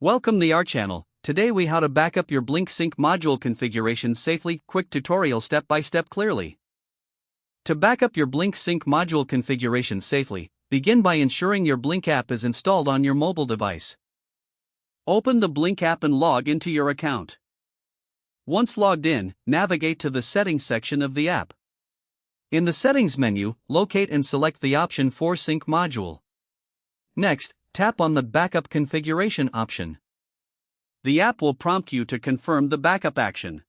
Welcome to our channel. Today we how to backup your Blink Sync module configuration safely. Quick tutorial step by step clearly. To backup your Blink Sync module configuration safely, begin by ensuring your Blink app is installed on your mobile device. Open the Blink app and log into your account. Once logged in, navigate to the settings section of the app. In the settings menu, locate and select the option for Sync module. Next, tap on the Backup Configuration option. The app will prompt you to confirm the backup action.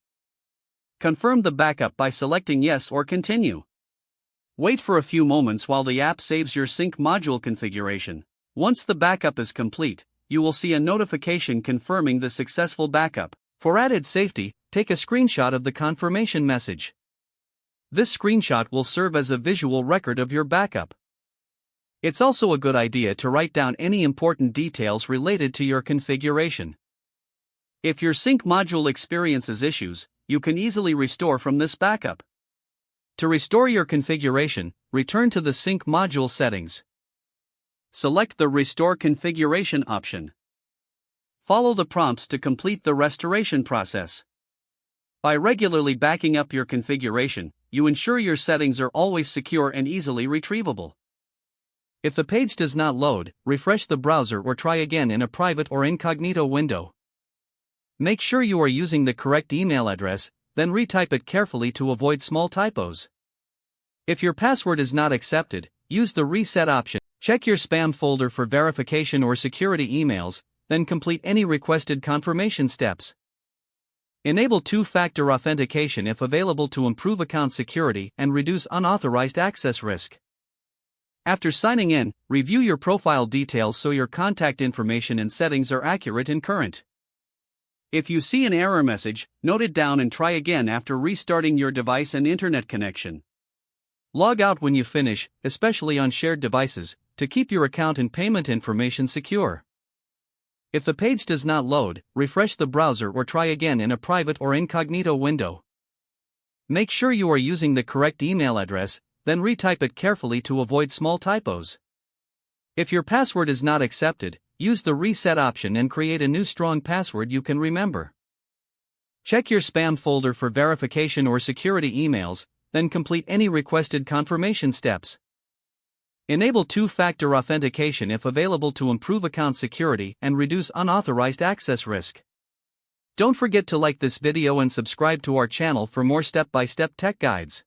Confirm the backup by selecting Yes or Continue. Wait for a few moments while the app saves your Sync module configuration. Once the backup is complete, you will see a notification confirming the successful backup. For added safety, take a screenshot of the confirmation message. This screenshot will serve as a visual record of your backup. It's also a good idea to write down any important details related to your configuration. If your Sync module experiences issues, you can easily restore from this backup. To restore your configuration, return to the Sync module settings. Select the Restore Configuration option. Follow the prompts to complete the restoration process. By regularly backing up your configuration, you ensure your settings are always secure and easily retrievable. If the page does not load, refresh the browser or try again in a private or incognito window. Make sure you are using the correct email address, then retype it carefully to avoid small typos. If your password is not accepted, use the Reset option. Check your spam folder for verification or security emails, then complete any requested confirmation steps. Enable two-factor authentication if available to improve account security and reduce unauthorized access risk. After signing in, review your profile details so your contact information and settings are accurate and current. If you see an error message, note it down and try again after restarting your device and internet connection. Log out when you finish, especially on shared devices, to keep your account and payment information secure. If the page does not load, refresh the browser or try again in a private or incognito window. Make sure you are using the correct email address, then retype it carefully to avoid small typos. If your password is not accepted, use the Reset option and create a new strong password you can remember. Check your spam folder for verification or security emails, then complete any requested confirmation steps. Enable two-factor authentication if available to improve account security and reduce unauthorized access risk. Don't forget to like this video and subscribe to our channel for more step-by-step tech guides.